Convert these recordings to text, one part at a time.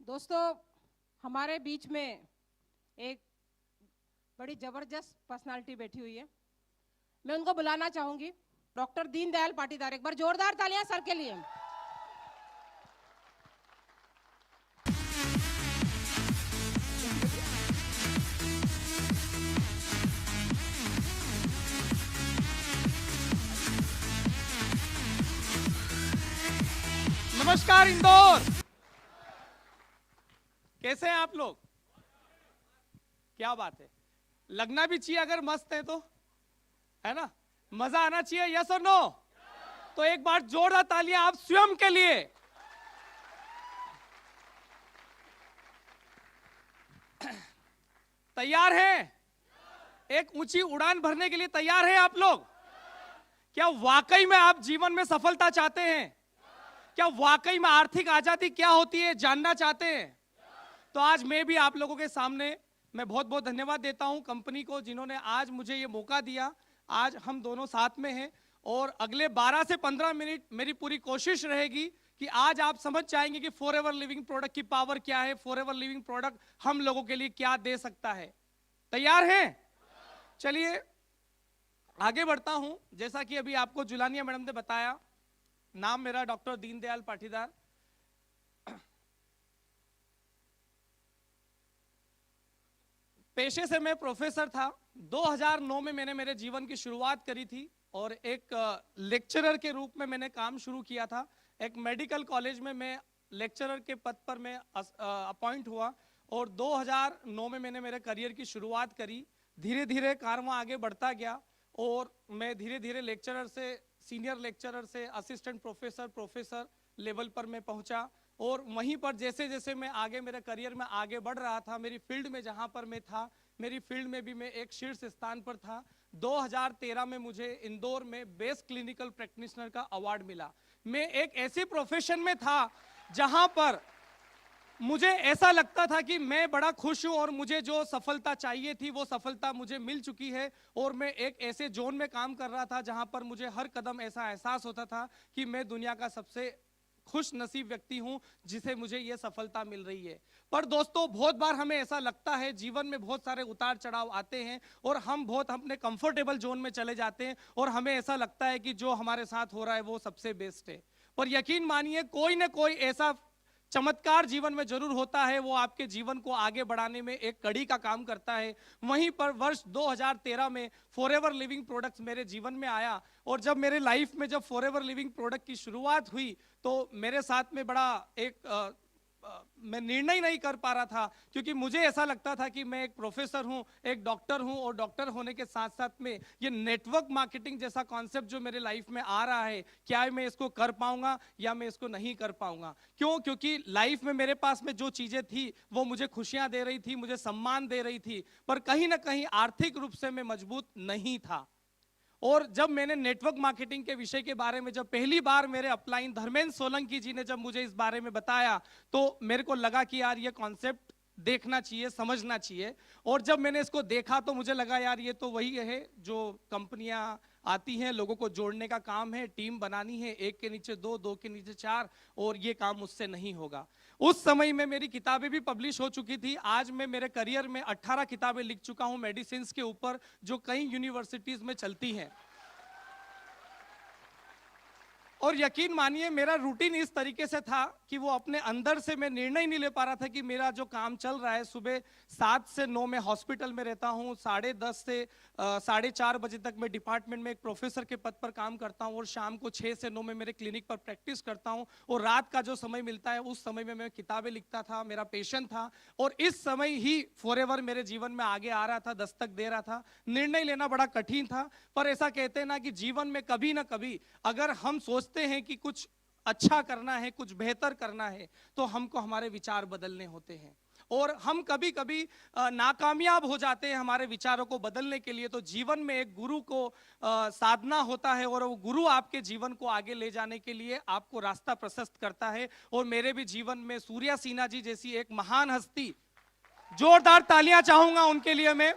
दोस्तों, हमारे बीच में एक बड़ी जबरदस्त पर्सनालिटी बैठी हुई है। मैं उनको बुलाना चाहूंगी। डॉक्टर दीनदयाल पाटीदार। एक बार जोरदार तालियां सर के लिए। नमस्कार इंदौर, कैसे हैं आप लोग? क्या बात है, लगना भी चाहिए अगर मस्त है तो, है ना? मजा आना चाहिए, यस और नो? तो एक बार जोरदार तालियां आप स्वयं के लिए। तैयार हैं? एक ऊंची उड़ान भरने के लिए तैयार हैं आप लोग? क्या वाकई में आप जीवन में सफलता चाहते हैं? क्या वाकई में आर्थिक आजादी क्या होती है जानना चाहते हैं? तो आज मैं भी आप लोगों के सामने मैं बहुत बहुत धन्यवाद देता हूं कंपनी को, जिन्होंने आज मुझे ये मौका दिया। आज हम दोनों साथ में हैं और अगले 12 से 15 मिनट मेरी पूरी कोशिश रहेगी कि आज आप समझ जाएंगे कि फॉरएवर लिविंग प्रोडक्ट की पावर क्या है, फॉरएवर लिविंग प्रोडक्ट हम लोगों के लिए क्या दे सकता है। तैयार हैं? चलिए आगे बढ़ता हूं। जैसा कि अभी आपको जुलानिया मैडम ने बताया, नाम मेरा डॉक्टर दीनदयाल पाटीदार। पेशे से मैं प्रोफेसर था। 2009 में मैंने मेरे जीवन की शुरुआत करी थी और एक लेक्चरर के रूप में मैंने काम शुरू किया था। एक मेडिकल कॉलेज में मैं लेक्चरर के पद पर मैं अपॉइंट हुआ और 2009 में मैंने मेरे करियर की शुरुआत करी। धीरे धीरे कारवां आगे बढ़ता गया और मैं धीरे धीरे लेक्चरर से, सीनियर लेक्चरर से असिस्टेंट प्रोफेसर, प्रोफेसर लेवल पर मैं पहुंचा। और वहीं पर जैसे जैसे मैं आगे मेरे करियर में आगे बढ़ रहा था, मेरी फील्ड में जहां पर मैं था, मेरी फील्ड में भी मैं एक शीर्ष स्थान पर था। 2013 में मुझे इंदौर में बेस्ट क्लिनिकल प्रैक्टिशनर का अवार्ड मिला। मैं एक ऐसी प्रोफेशन में था जहां पर मुझे ऐसा लगता था कि मैं बड़ा खुश हूं और मुझे जो सफलता चाहिए थी वो सफलता मुझे मिल चुकी है। और मैं एक ऐसे जोन में काम कर रहा था जहां पर मुझे हर कदम ऐसा एहसास होता था कि मैं दुनिया का सबसे खुश नसीब व्यक्ति हूं जिसे मुझे यह सफलता मिल रही है। पर दोस्तों, बहुत बार हमें ऐसा लगता है, जीवन में बहुत सारे उतार चढ़ाव आते हैं और हम बहुत अपने कंफर्टेबल जोन में चले जाते हैं और हमें ऐसा लगता है कि जो हमारे साथ हो रहा है वो सबसे बेस्ट है। पर यकीन मानिए, कोई ना कोई ऐसा चमत्कार जीवन में जरूर होता है, वो आपके जीवन को आगे बढ़ाने में एक कड़ी का काम करता है। वहीं पर वर्ष 2013 में फॉरएवर लिविंग प्रोडक्ट्स मेरे जीवन में आया और जब मेरे लाइफ में जब फॉरएवर लिविंग प्रोडक्ट की शुरुआत हुई तो मेरे साथ में बड़ा एक मैं निर्णय नहीं कर पा रहा था, क्योंकि मुझे ऐसा लगता था कि मैं एक प्रोफेसर हूं, एक डॉक्टर हूं और डॉक्टर होने के साथ साथ में ये नेटवर्क मार्केटिंग जैसा कॉन्सेप्ट जो मेरे लाइफ में आ रहा है, क्या मैं इसको कर पाऊंगा या मैं इसको नहीं कर पाऊंगा। क्यों? क्योंकि लाइफ में मेरे पास में जो चीजें थी वो मुझे खुशियां दे रही थी, मुझे सम्मान दे रही थी, पर कहीं ना कहीं आर्थिक रूप से मैं मजबूत नहीं था। और जब मैंने नेटवर्क मार्केटिंग के विषय के बारे में जब पहली बार मेरे अपलाइन धर्मेंद्र सोलंकी जी ने जब मुझे इस बारे में बताया तो मेरे को लगा कि यार ये कॉन्सेप्ट देखना चाहिए, समझना चाहिए। और जब मैंने इसको देखा तो मुझे लगा यार ये तो वही है जो कंपनियां आती हैं, लोगों को जोड़ने का काम है, टीम बनानी है, एक के नीचे दो, दो के नीचे चार, और ये काम मुझसे नहीं होगा। उस समय में मेरी किताबें भी पब्लिश हो चुकी थी। आज मैं मेरे करियर में 18 किताबें लिख चुका हूं मेडिसिन के ऊपर, जो कई यूनिवर्सिटीज में चलती हैं। और यकीन मानिए, मेरा रूटीन इस तरीके से था कि वो अपने अंदर से मैं निर्णय नहीं ले पा रहा था कि मेरा जो काम चल रहा है, सुबह 7 से 9 में हॉस्पिटल में रहता हूँ, 10:30 से 4:30 बजे तक मैं डिपार्टमेंट में एक प्रोफेसर के पद पर काम करता हूँ और शाम को 6 से 9 में मेरे क्लिनिक पर प्रैक्टिस करता हूँ और रात का जो समय मिलता है उस समय में मैं किताबें लिखता था, मेरा पैशन था। और इस समय ही फॉरएवर मेरे जीवन में आगे आ रहा था, दस्तक दे रहा था। निर्णय लेना बड़ा कठिन था, पर ऐसा कहते हैं ना कि जीवन में कभी ना कभी अगर हम सोचते हैं कि कुछ अच्छा करना है, कुछ बेहतर करना है, तो हमको हमारे विचार बदलने होते हैं। और हम कभी कभी नाकामयाब हो जाते हैं हमारे विचारों को बदलने के लिए। तो जीवन में एक गुरु को साधना होता है और वो गुरु आपके जीवन को आगे ले जाने के लिए आपको रास्ता प्रशस्त करता है। और मेरे भी जीवन में सूर्या सिन्हा जी जैसी एक महान हस्ती, जोरदार तालियां चाहूंगा उनके लिए मैं,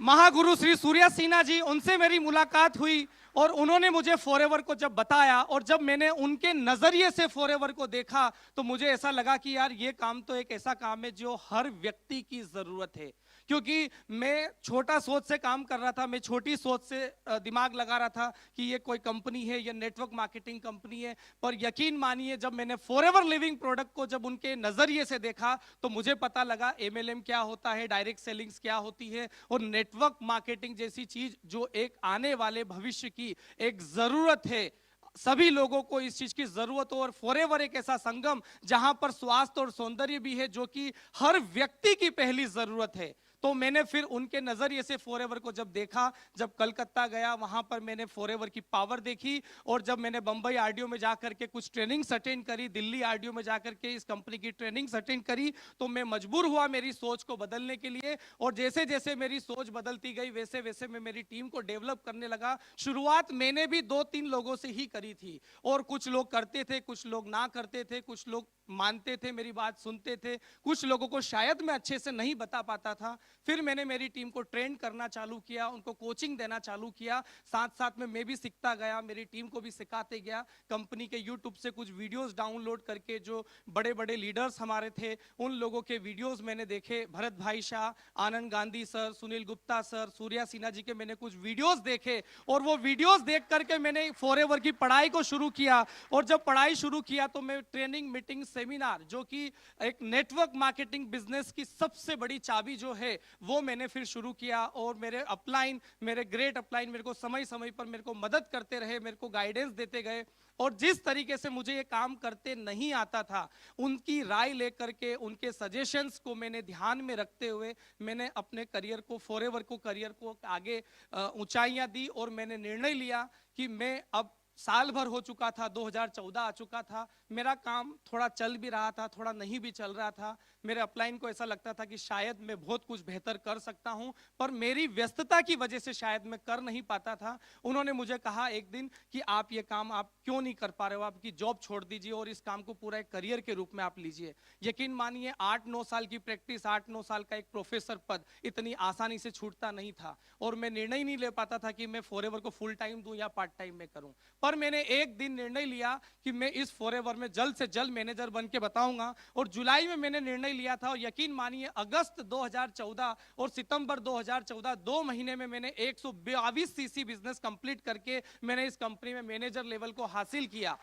महागुरु श्री सूर्या सिन्हा जी, उनसे मेरी मुलाकात हुई और उन्होंने मुझे फॉरएवर को जब बताया और जब मैंने उनके नजरिए से फॉरएवर को देखा तो मुझे ऐसा लगा कि यार ये काम तो एक ऐसा काम है जो हर व्यक्ति की जरूरत है। क्योंकि मैं छोटा सोच से काम कर रहा था, मैं छोटी सोच से दिमाग लगा रहा था कि ये कोई कंपनी है, ये नेटवर्क मार्केटिंग कंपनी है। पर यकीन मानिए जब मैंने फॉरएवर लिविंग प्रोडक्ट को जब उनके नजरिए से देखा तो मुझे पता लगा एमएलएम क्या होता है, डायरेक्ट सेलिंग्स क्या होती है और नेटवर्क मार्केटिंग जैसी चीज जो एक आने वाले भविष्य की एक जरूरत है। सभी लोगों को इस चीज की जरूरत हो और फॉरएवर एक ऐसा संगम जहां पर स्वास्थ्य और सौंदर्य भी है जो कि हर व्यक्ति की पहली जरूरत है। तो मैंने फिर उनके नजरिए से फॉरएवर को जब देखा, जब कलकत्ता गया वहां पर मैंने फॉरएवर की पावर देखी और जब मैंने बंबई आरडीओ में जाकर के कुछ ट्रेनिंग्स अटेंड करी, दिल्ली आरडीओ में जाकर के इस कंपनी की ट्रेनिंग्स अटेंड करी, तो मैं मजबूर हुआ मेरी सोच को बदलने के लिए। और जैसे जैसे मेरी सोच बदलती गई वैसे वैसे मैं मेरी टीम को डेवलप करने लगा। शुरुआत मैंने भी 2-3 लोगों से ही करी थी और कुछ लोग करते थे, कुछ लोग ना करते थे, कुछ लोग मानते थे, मेरी बात सुनते थे, कुछ लोगों को शायद मैं अच्छे से नहीं बता पाता था। फिर मैंने मेरी टीम को ट्रेन करना चालू किया, उनको कोचिंग देना चालू किया, साथ साथ में मैं भी सीखता गया, मेरी टीम को भी सिखाते गया। कंपनी के यूट्यूब से कुछ वीडियोस डाउनलोड करके जो बड़े बड़े लीडर्स हमारे थे उन लोगों के वीडियोस मैंने देखे, भरत भाई शाह, आनंद गांधी सर, सुनील गुप्ता सर, सूर्या सिन्हा जी के मैंने कुछ वीडियोस देखे और वो वीडियोस देख करके मैंने फॉरएवर की पढ़ाई को शुरू किया। और जब पढ़ाई शुरू किया तो मैं ट्रेनिंग, मीटिंग, सेमिनार जो कि एक नेटवर्क मार्केटिंग बिजनेस की सबसे बड़ी चाबी जो है वो मैंने फिर शुरू किया। और मेरे अपलाइन, मेरे ग्रेट अपलाइन मेरे को समय समय पर मेरे को मदद करते रहे, मेरे को गाइडेंस देते गए और जिस तरीके से मुझे ये काम करते नहीं आता था उनकी राय लेकर के, उनके सजेशंस को मैंने ध्यान में रखते हुए मैंने अपने करियर को, फॉरएवर को, करियर को आगे ऊंचाइयां दी। और मैंने निर्णय लिया कि मैं अब साल भर हो चुका था, 2014 आ चुका था, मेरा काम थोड़ा चल भी रहा था, थोड़ा नहीं भी चल रहा था। मेरे अपलाइन को ऐसा लगता था कि शायद मैं बहुत कुछ बेहतर कर सकता हूं पर मेरी व्यस्तता की वजह से शायद मैं कर नहीं पाता था। उन्होंने मुझे कहा एक दिन कि आप ये काम आप क्यों नहीं कर पा रहे हो, आपकी जॉब छोड़ दीजिए और इस काम को पूरा एक करियर के रूप में आप लीजिए। यकीन मानिए 8-9 साल की प्रैक्टिस, 8-9 साल का एक प्रोफेसर पद इतनी आसानी से छूटता नहीं था और मैं निर्णय नहीं ले पाता था कि मैं फॉरएवर को फुल टाइम दूं या पार्ट टाइम में करूं। पर मैंने एक दिन निर्णय लिया कि मैं इस फॉरएवर में जल्द से जल्द मैनेजर बन के बताऊंगा और जुलाई में मैंने निर्णय लिया था। और यकीन मानिए अगस्त 2014 और सितंबर 2014 2 महीने में मैंने 122 सीसी बिजनेस कंप्लीट करके मैंने इस कंपनी में मैनेजर लेवल को हासिल किया।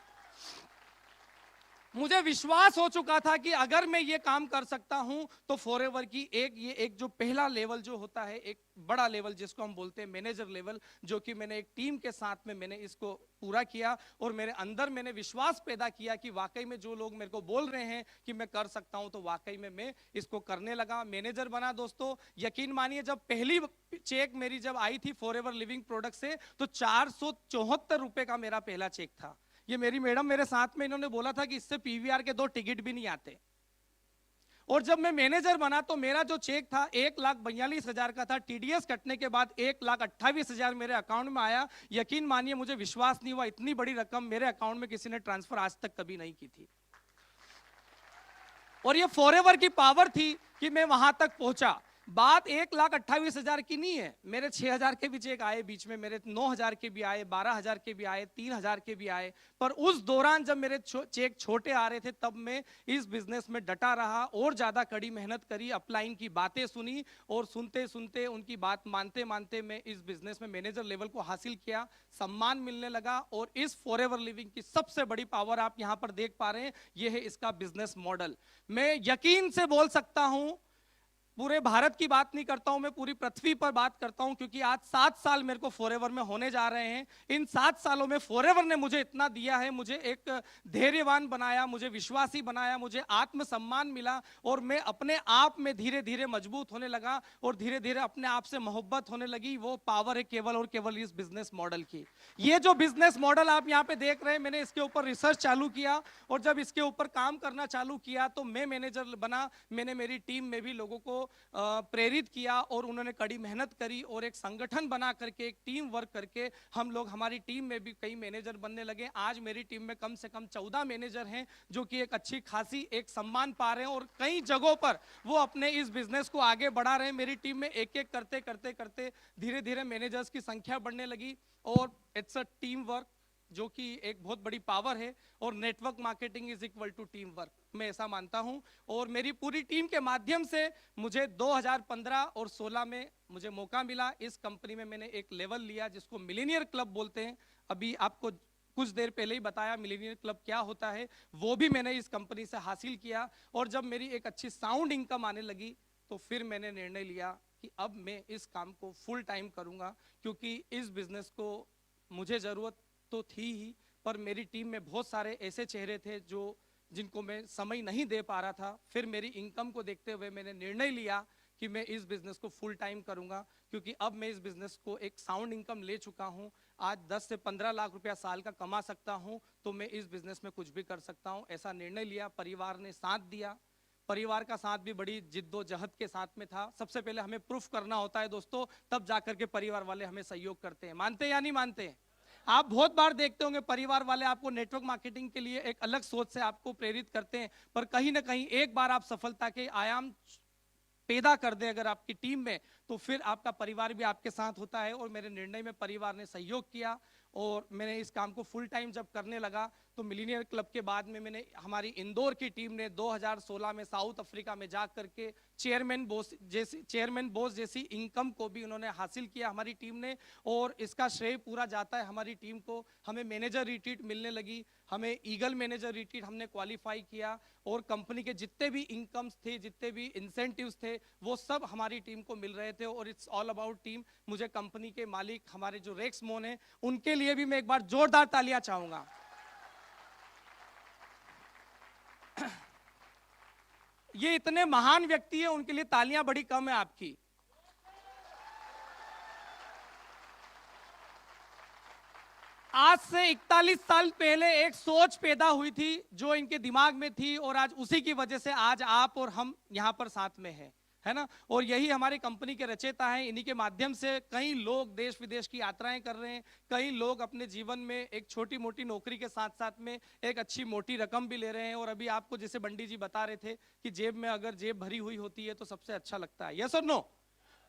मुझे विश्वास हो चुका था कि अगर मैं ये काम कर सकता हूं तो फॉरएवर की एक जो पहला लेवल जो होता है, एक बड़ा लेवल जिसको हम बोलते हैं मैनेजर लेवल, जो कि मैंने एक टीम के साथ में मैंने इसको पूरा किया और मेरे अंदर मैंने विश्वास पैदा किया कि वाकई में जो लोग मेरे को बोल रहे हैं कि मैं कर सकता हूं तो वाकई में मैं इसको करने लगा, मैनेजर बना। दोस्तों यकीन मानिए जब पहली चेक मेरी जब आई थी फॉरएवर लिविंग प्रोडक्ट से तो 474 रुपए का मेरा पहला चेक था। ये मेरी मैडम मेरे साथ में, इन्होंने बोला था कि इससे पीवीआर के 2 टिकट भी नहीं आते। और जब मैं मैनेजर बना तो मेरा जो चेक था 1,42,000 का था, टीडीएस कटने के बाद 1,28,000 मेरे अकाउंट में आया। यकीन मानिए मुझे विश्वास नहीं हुआ इतनी बड़ी रकम मेरे अकाउंट में किसी ने ट्रांसफर आज तक कभी नहीं की थी। और ये फॉरएवर की पावर थी कि मैं वहां तक पहुंचा। बात 1,28,000 की नहीं है, मेरे 6,000 के भी चेक आए बीच में, मेरे 9,000 के भी आए, 12,000 के भी आए, 3,000 के भी आए। पर उस दौरान जब मेरे चेक छोटे आ रहे थे तब मैं इस बिजनेस में डटा रहा और ज्यादा कड़ी मेहनत करी, अपलाइन की बातें सुनी और सुनते सुनते उनकी बात मानते मानते मैं इस बिजनेस में मैनेजर लेवल को हासिल किया, सम्मान मिलने लगा। और इस फॉरएवर लिविंग की सबसे बड़ी पावर आप यहां पर देख पा रहे हैं, यह है इसका बिजनेस मॉडल। मैं यकीन से बोल सकता हूं, पूरे भारत की बात नहीं करता हूं, मैं पूरी पृथ्वी पर बात करता हूं, क्योंकि आज 7 साल मेरे को फॉरएवर में होने जा रहे हैं। इन 7 सालों में फॉरएवर ने मुझे इतना दिया है, मुझे एक धैर्यवान बनाया, मुझे विश्वासी बनाया, मुझे आत्मसम्मान मिला और मैं अपने आप में धीरे धीरे मजबूत होने लगा और धीरे धीरे अपने आप से मोहब्बत होने लगी। वो पावर है केवल और केवल इस बिजनेस मॉडल की। ये जो बिजनेस मॉडल आप यहाँ पे देख रहे हैं, मैंने इसके ऊपर रिसर्च चालू किया और जब इसके ऊपर काम करना चालू किया तो मैं मैनेजर बना। मैंने मेरी टीम में भी लोगों को प्रेरित किया और उन्होंने कड़ी मेहनत करी और एक संगठन बना करके, एक टीम वर्क करके हम लोग, हमारी टीम में भी कई मैनेजर बनने लगे। आज मेरी टीम में कम से कम 14 मैनेजर हैं जो कि एक अच्छी खासी एक सम्मान पा रहे हैं और कई जगहों पर वो अपने इस बिजनेस को आगे बढ़ा रहे हैं। मेरी टीम में एक एक करते करते करते धीरे धीरे मैनेजर्स की संख्या बढ़ने लगी और इट्स अ टीम वर्क, जो कि एक बहुत बड़ी पावर है। और network marketing is equal to team work, मैं ऐसा मानता हूं। और मेरी पूरी टीम के माध्यम से मुझे 2015 और 16 में मुझे मौका मिला। इस कंपनी में मैंने एक लेवल लिया जिसको मिलीनियर क्लब बोलते हैं। अभी आपको कुछ देर पहले ही बताया मिलीनियर क्लब क्या होता है, वो भी मैंने इस कंपनी से हासिल किया। और जब मेरी एक अच्छी साउंड इनकम आने लगी तो फिर मैंने निर्णय लिया कि अब मैं इस काम को फुल टाइम करूंगा, क्योंकि इस बिजनेस को मुझे जरूरत तो थी ही, पर मेरी टीम में बहुत सारे ऐसे चेहरे थे जिनको मैं समय नहीं दे पा रहा था। फिर मेरी इनकम को देखते हुए मैंने निर्णय लिया कि मैं इस बिजनेस को फुल टाइम करूंगा, क्योंकि अब मैं इस बिजनेस को एक साउंड इनकम ले चुका हूं। आज 10 से 15 लाख रुपया साल का कमा सकता हूं, तो मैं इस बिजनेस में कुछ भी कर सकता हूं, ऐसा निर्णय लिया। परिवार ने साथ दिया, परिवार का साथ भी बड़ी जिद्दोजहद के साथ में था। सबसे पहले हमें प्रूफ करना होता है दोस्तों, तब जाकर के परिवार वाले हमें सहयोग करते हैं। मानते हैं या नहीं मानते हैं? आप बहुत बार देखते होंगे परिवार वाले आपको नेटवर्क मार्केटिंग के लिए एक अलग सोच से आपको प्रेरित करते हैं, पर कहीं ना कहीं एक बार आप सफलता के आयाम पैदा कर दे अगर आपकी टीम में, तो फिर आपका परिवार भी आपके साथ होता है। और मेरे निर्णय में परिवार ने सहयोग किया और मैंने इस काम को फुल टाइम जब करने लगा तो मिलीनियर क्लब के बाद में मैंने, हमारी इंदौर की टीम ने 2016 में साउथ अफ्रीका में जा करके चेयरमैन बोस जैसी इनकम को भी उन्होंने हासिल किया हमारी टीम ने। और इसका श्रेय पूरा जाता है हमारी टीम को। हमें मैनेजर रिट्रीट मिलने लगी, हमें ईगल मैनेजर रिट्रीट हमने क्वालिफाई किया और कंपनी के जितने भी इनकम्स थे, जितने भी इंसेंटिव्स थे, वो सब हमारी टीम को मिल रहे थे। और इट्स ऑल अबाउट टीम। मुझे कंपनी के मालिक हमारे जो रेक्स मोन है, उनके लिए भी मैं एक बार जोरदार तालियां चाहूंगा। ये इतने महान व्यक्ति है, उनके लिए तालियां बड़ी कम है आपकी। आज से 41 साल पहले एक सोच पैदा हुई थी जो इनके दिमाग में थी, और आज उसी की वजह से आज आप और हम यहां पर साथ में हैं, है ना। और यही हमारी कंपनी के रचयिता हैं। इन्हीं के माध्यम से कई लोग देश विदेश की यात्राएं कर रहे हैं। कई लोग अपने जीवन में एक छोटी मोटी नौकरी के साथ साथ में एक अच्छी मोटी रकम भी ले रहे हैं। और अभी आपको जैसे बंडी जी बता रहे थे कि जेब में अगर जेब भरी हुई होती है तो सबसे अच्छा लगता है, यस और नो।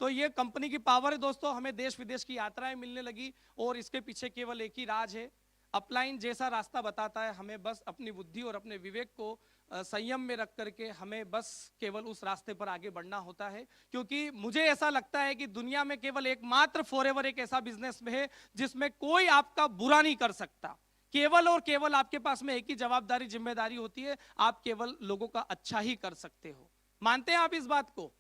तो ये कंपनी की पावर है दोस्तों। हमें देश विदेश की यात्राएं मिलने लगी और इसके पीछे केवल एक ही राज है। अपलाइन जैसा रास्ता बताता है, हमें बस अपनी बुद्धि और अपने विवेक को संयम में रख करके हमें बस केवल उस रास्ते पर आगे बढ़ना होता है। क्योंकि मुझे ऐसा लगता है कि दुनिया में केवल एकमात्र फॉरएवर एक ऐसा बिजनेस है जिसमें कोई आपका बुरा नहीं कर सकता। केवल और केवल आपके पास में एक ही जवाबदारी जिम्मेदारी होती है, आप केवल लोगों का अच्छा ही कर सकते हो। मानते हैं आप इस बात को?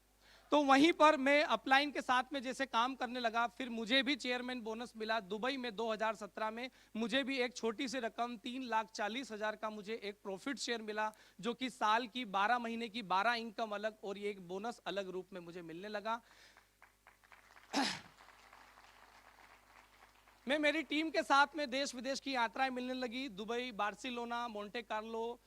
तो वहीं पर मैं अपलाइन के साथ में जैसे काम करने लगा, फिर मुझे भी चेयरमैन बोनस मिला दुबई में 2017 में। मुझे भी एक छोटी सी रकम 3,40,000 का मुझे एक प्रॉफिट शेयर मिला, जो कि साल की 12 महीने की 12 इनकम अलग और ये एक बोनस अलग रूप में मुझे मिलने लगा। मैं मेरी टीम के साथ में देश विदेश की यात्राएं मिलने लगी। Dubai, Barcelona, Monte Carlo,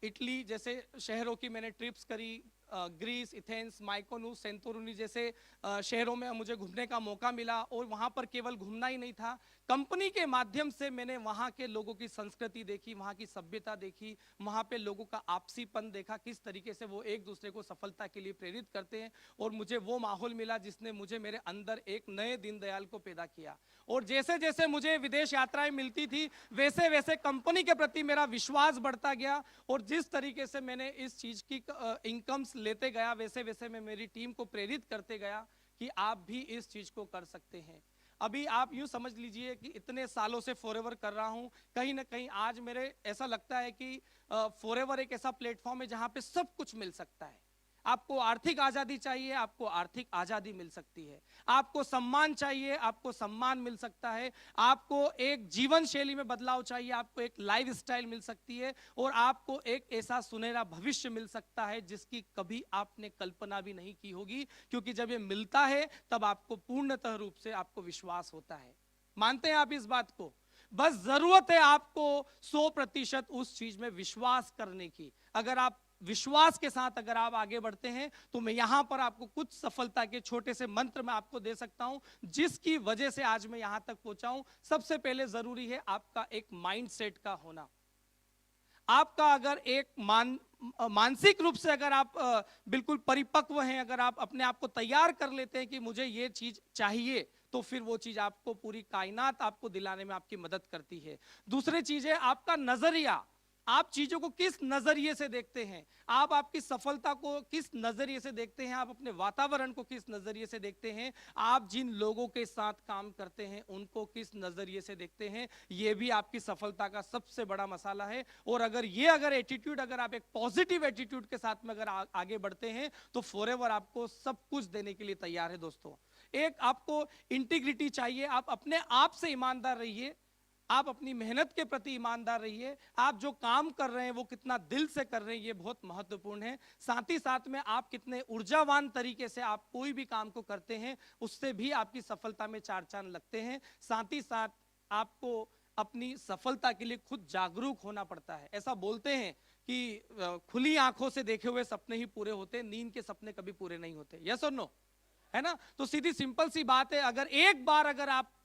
Italy जैसे शहरों की मैंने ट्रिप्स करी। ग्रीस, एथेंस, माइकोनू, सेंटोरिनी जैसे शहरों में मुझे घूमने का मौका मिला। और वहाँ पर केवल घूमना ही नहीं था, कंपनी के माध्यम से मैंने वहाँ के लोगों की संस्कृति देखी, वहाँ की सभ्यता देखी, वहाँ पे लोगों का आपसीपन देखा, किस तरीके से वो एक दूसरे को सफलता के लिए प्रेरित करते हैं। और मुझे वो माहौल मिला जिसने मुझे मेरे अंदर एक नए दीनदयाल को पैदा किया। और जैसे जैसे मुझे विदेश यात्राएं मिलती थी, वैसे वैसे कंपनी के प्रति मेरा विश्वास बढ़ता गया। और जिस तरीके से मैंने इस चीज की इनकम्स लेते गया, वैसे वैसे मैं मेरी टीम को प्रेरित करते गया कि आप भी इस चीज को कर सकते हैं। अभी आप यूं समझ लीजिए कि इतने सालों से फॉरएवर कर रहा हूं, कहीं ना कहीं आज मेरे ऐसा लगता है कि फॉरएवर एक ऐसा प्लेटफॉर्म है जहां पे सब कुछ मिल सकता है। आपको आर्थिक आजादी चाहिए, आपको आर्थिक आजादी मिल सकती है। आपको सम्मान चाहिए, आपको सम्मान मिल सकता है। आपको एक जीवन शैली में बदलाव चाहिए, आपको एक लाइफ स्टाइल मिल सकती है। और आपको एक ऐसा सुनहरा भविष्य मिल सकता है जिसकी कभी आपने कल्पना भी नहीं की होगी। क्योंकि जब ये मिलता है तब आपको पूर्णतः रूप से आपको विश्वास होता है। मानते हैं आप इस बात को? बस जरूरत है आपको 100% उस चीज में विश्वास करने की। अगर आप विश्वास के साथ अगर आप आगे बढ़ते हैं तो मैं यहां पर आपको कुछ सफलता के छोटे से मंत्र मैं आपको दे सकता हूं, जिसकी वजह से आज मैं यहां तक पहुंचा हूं। सबसे पहले जरूरी है आपका एक माइंडसेट का होना। आपका अगर एक मानसिक रूप से अगर आप बिल्कुल परिपक्व हैं, अगर आप अपने आप को तैयार कर लेते हैं कि मुझे ये चीज चाहिए, तो फिर वो चीज आपको पूरी कायनात आपको दिलाने में आपकी मदद करती है। दूसरी चीज है आपका नजरिया। आप चीजों को किस नजरिए से देखते हैं, आप आपकी सफलता को किस नजरिए से देखते हैं, आप अपने वातावरण को किस नजरिए से देखते हैं, आप जिन लोगों के साथ काम करते हैं उनको किस नजरिए से देखते हैं, यह भी आपकी सफलता का सबसे बड़ा मसाला है। और अगर एटीट्यूड, अगर आप एक पॉजिटिव एटीट्यूड के साथ में अगर आगे बढ़ते हैं तो फॉरएवर आपको सब कुछ देने के लिए तैयार है। दोस्तों, एक आपको इंटीग्रिटी चाहिए। आप अपने आप से ईमानदार रहिए, आप अपनी मेहनत के प्रति ईमानदार रहिए, आप जो काम कर रहे हैं वो कितना दिल से कर रहे हैं ये बहुत महत्वपूर्ण है। साथ ही साथ में आप कितने ऊर्जावान तरीके से आप कोई भी काम को करते हैं, उससे भी आपकी सफलता में चार चांद लगते हैं। साथ ही साथ आपको अपनी सफलता के लिए खुद जागरूक होना पड़ता है। ऐसा बोलते हैं कि खुली आंखों से देखे हुए सपने ही पूरे होते हैं, नींद के सपने कभी पूरे नहीं होते। यस और नो, है ना? तो सीधी सिंपल सी बात है, अगर एक बार अगर आप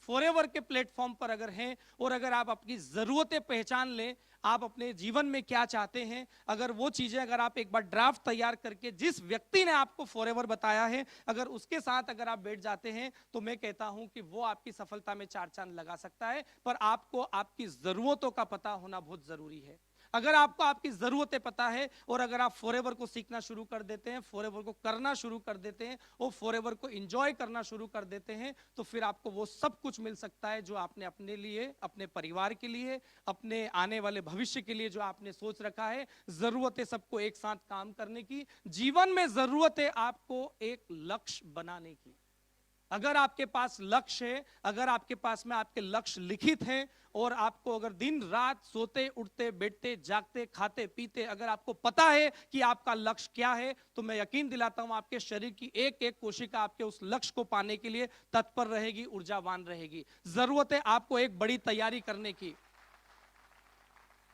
फॉरएवर के प्लेटफॉर्म पर अगर हैं और अगर आप अपनी जरूरतें पहचान लें, आप अपने जीवन में क्या चाहते हैं, अगर वो चीजें अगर आप एक बार ड्राफ्ट तैयार करके जिस व्यक्ति ने आपको फॉरएवर बताया है अगर उसके साथ अगर आप बैठ जाते हैं, तो मैं कहता हूं कि वो आपकी सफलता में चार चांद लगा सकता है। पर आपको आपकी जरूरतों का पता होना बहुत जरूरी है। अगर आपको आपकी जरूरतें पता है और अगर आप फॉरएवर को सीखना शुरू कर देते हैं, फॉरएवर को करना शुरू कर देते हैं और फॉरएवर को एंजॉय करना शुरू कर देते हैं, तो फिर आपको वो सब कुछ मिल सकता है जो आपने अपने लिए, अपने परिवार के लिए, अपने आने वाले भविष्य के लिए जो आपने सोच रखा है। जरूरतें सबको एक साथ काम करने की, जीवन में जरूरत है आपको एक लक्ष्य बनाने की। अगर आपके पास लक्ष्य है, अगर आपके पास में आपके लक्ष्य लिखित हैं और आपको अगर दिन रात सोते उठते बैठते जागते खाते पीते अगर आपको पता है कि आपका लक्ष्य क्या है, तो मैं यकीन दिलाता हूं आपके शरीर की एक एक कोशिका आपके उस लक्ष्य को पाने के लिए तत्पर रहेगी, ऊर्जावान रहेगी। जरूरत है आपको एक बड़ी तैयारी करने की।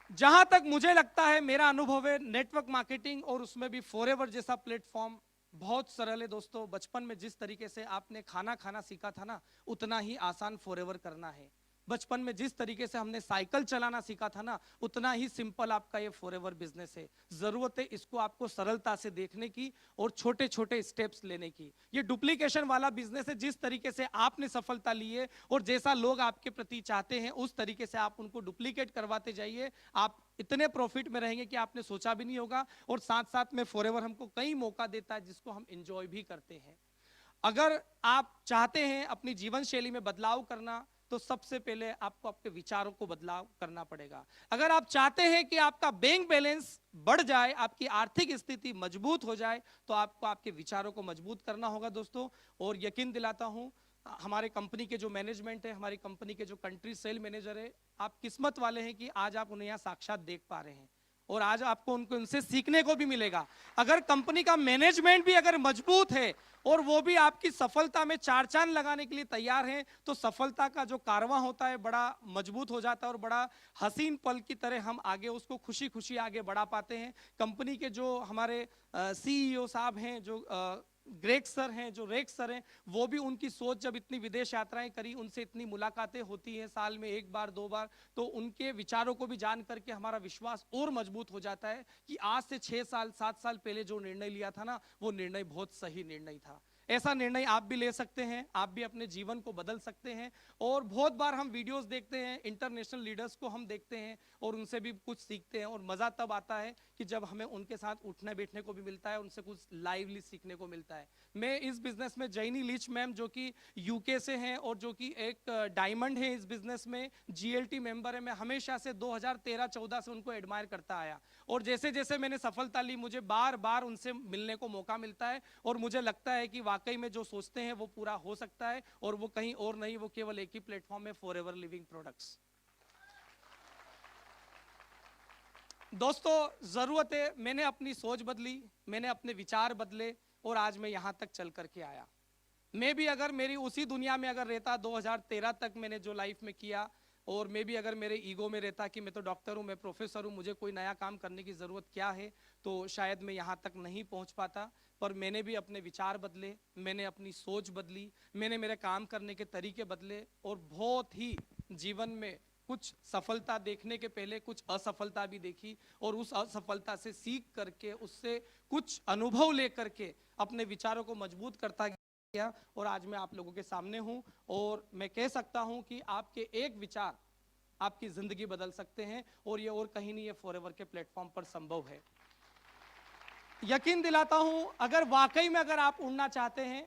जहां तक मुझे लगता है, मेरा अनुभव है नेटवर्क मार्केटिंग और उसमें भी फॉरएवर जैसा प्लेटफॉर्म बहुत सरल है। दोस्तों, बचपन में जिस तरीके से आपने खाना खाना सीखा था ना, उतना ही आसान फॉरएवर करना है। बचपन में जिस तरीके से हमने साइकिल चलाना सीखा था ना, उतना ही सिंपल आपका ये फॉरएवर बिजनेस है। जरूरत है इसको आपको सरलता से देखने की और छोटे छोटे स्टेप्स लेने की। ये डुप्लीकेशन वाला बिजनेस है। जिस तरीके से आपने सफलता ली है और जैसा लोग आपके प्रति चाहते हैं उस तरीके से आप उनको डुप्लीकेट करवाते जाइए, आप इतने प्रॉफिट में रहेंगे कि आपने सोचा भी नहीं होगा। और साथ साथ में फॉरएवर हमको कई मौका देता है जिसको हम एंजॉय भी करते हैं। अगर आप चाहते हैं अपनी जीवन शैली में बदलाव करना, तो सबसे पहले आपको आपके विचारों को बदलाव करना पड़ेगा। अगर आप चाहते हैं कि आपका बैंक बैलेंस बढ़ जाए, आपकी आर्थिक स्थिति मजबूत हो जाए, तो आपको आपके विचारों को मजबूत करना होगा। दोस्तों, और यकीन दिलाता हूं हमारे कंपनी के जो मैनेजमेंट है, हमारी कंपनी के जो कंट्री सेल मैनेजर है, आप किस्मत वाले हैं कि आज आप उन्हें यहां साक्षात देख पा रहे हैं और आज आपको उनसे सीखने को भी मिलेगा। अगर कंपनी का मैनेजमेंट भी अगर मजबूत है और वो भी आपकी सफलता में चार चांद लगाने के लिए तैयार हैं, तो सफलता का जो कारवां होता है बड़ा मजबूत हो जाता है और बड़ा हसीन पल की तरह हम आगे उसको खुशी खुशी आगे बढ़ा पाते हैं। कंपनी के जो हमारे सीईओ साहब हैं, जो ग्रेग सर हैं, जो रेक्स सर हैं, वो भी उनकी सोच, जब इतनी विदेश यात्राएं करी, उनसे इतनी मुलाकातें होती हैं साल में एक बार दो बार, तो उनके विचारों को भी जान करके हमारा विश्वास और मजबूत हो जाता है कि आज से 6 साल 7 साल पहले जो निर्णय लिया था ना, वो निर्णय बहुत सही निर्णय था। ऐसा निर्णय आप भी ले सकते हैं, आप भी अपने जीवन को बदल सकते हैं। और बहुत बार हम वीडियोस देखते हैं, इंटरनेशनल लीडर्स को हम देखते हैं और उनसे भी कुछ सीखते हैं, और मज़ा तब आता है कि जब हमें उनके साथ उठने बैठने को भी मिलता है, उनसे कुछ लाइवली सीखने को मिलता है। मैं इस बिजनेस में जैनी लीच मैम, जो कि यूके से हैं और जो कि एक डायमंड है इस बिजनेस में, जीएलटी मेंबर है, मैं हमेशा से 2013-14 से उनको एडमायर करता आया। और जैसे जैसे मैंने सफलता ली, मुझे बार बार उनसे मिलने को मौका मिलता है और मुझे लगता है कि वाकई में जो सोचते हैं वो पूरा हो सकता है, और वो कहीं और नहीं, वो केवल एक ही प्लेटफॉर्म है, फॉरएवर लिविंग प्रोडक्ट्स। दोस्तों, जरूरत है, मैंने अपनी सोच बदली, मैंने अपने विचार बदले और आज मैं यहां तक चल करके आया। मैं भी अगर मेरी उसी दुनिया में अगर रहता, 2013 तक मैंने जो लाइफ में किया, और मैं भी अगर मेरे ईगो में रहता कि मैं तो डॉक्टर हूँ, मैं प्रोफेसर हूँ, मुझे कोई नया काम करने की ज़रूरत क्या है, तो शायद मैं यहाँ तक नहीं पहुँच पाता। पर मैंने भी अपने विचार बदले, मैंने अपनी सोच बदली, मैंने मेरे काम करने के तरीके बदले और बहुत ही जीवन में कुछ सफलता देखने के पहले कुछ असफलता भी देखी और उस असफलता से सीख करके, उससे कुछ अनुभव लेकर के अपने विचारों को मजबूत करता गया और आज मैं आप लोगों के सामने हूं। और मैं कह सकता हूं कि आपके एक विचार आपकी जिंदगी बदल सकते हैं और ये और कहीं नहीं, ये फॉरएवर के प्लेटफॉर्म पर संभव है। यकीन दिलाता हूं, अगर वाकई में अगर आप उड़ना चाहते हैं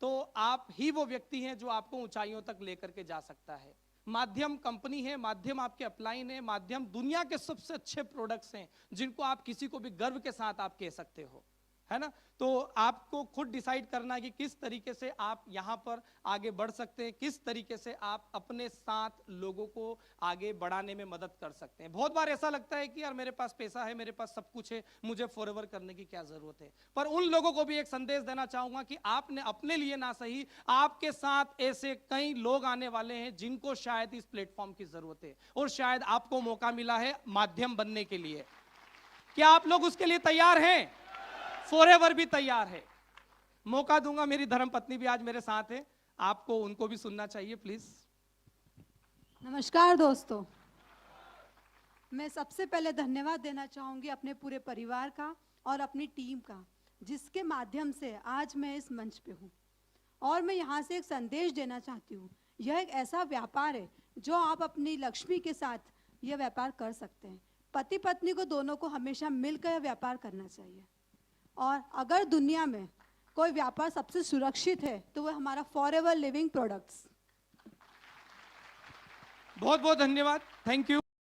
तो आप ही वो व्यक्ति हैं जो आपको ऊंचाइयों तक लेकर के जा सकता है। माध्यम कंपनी है, माध्यम आपके अपलाइन है, माध्यम दुनिया के सबसे अच्छे प्रोडक्ट्स हैं जिनको आप किसी को भी गर्व के साथ आप कह सकते हो, है ना। तो आपको खुद डिसाइड करना है कि किस तरीके से आप यहाँ पर आगे बढ़ सकते हैं, किस तरीके से आप अपने साथ लोगों को आगे बढ़ाने में मदद कर सकते हैं। बहुत बार ऐसा लगता है कि यार मेरे पास पैसा है, मेरे पास सब कुछ है, मुझे फॉरएवर करने की क्या जरूरत है। पर उन लोगों को भी एक संदेश देना चाहूंगा कि आपने अपने लिए ना सही, आपके साथ ऐसे कई लोग आने वाले हैं जिनको शायद इस प्लेटफॉर्म की जरूरत है और शायद आपको मौका मिला है माध्यम बनने के लिए। क्या आप लोग उसके लिए तैयार हैं? फॉरएवर भी तैयार है। मौका दूंगा, मेरी धर्मपत्नी भी आज मेरे साथ है, आपको उनको भी सुनना चाहिए, प्लीज। नमस्कार दोस्तों, मैं सबसे पहले धन्यवाद देना चाहूँगी अपने पूरे परिवार का और अपनी टीम का, जिसके माध्यम से आज मैं इस मंच पे हूँ। और मैं यहाँ से एक संदेश देना चाहती हूँ, यह एक ऐसा व्यापार है जो आप अपनी लक्ष्मी के साथ यह व्यापार कर सकते हैं। पति पत्नी को दोनों को हमेशा मिलकर यह व्यापार करना चाहिए। और अगर दुनिया में कोई व्यापार सबसे सुरक्षित है तो वह हमारा फॉरएवर लिविंग प्रोडक्ट्स। बहुत बहुत धन्यवाद, थैंक यू।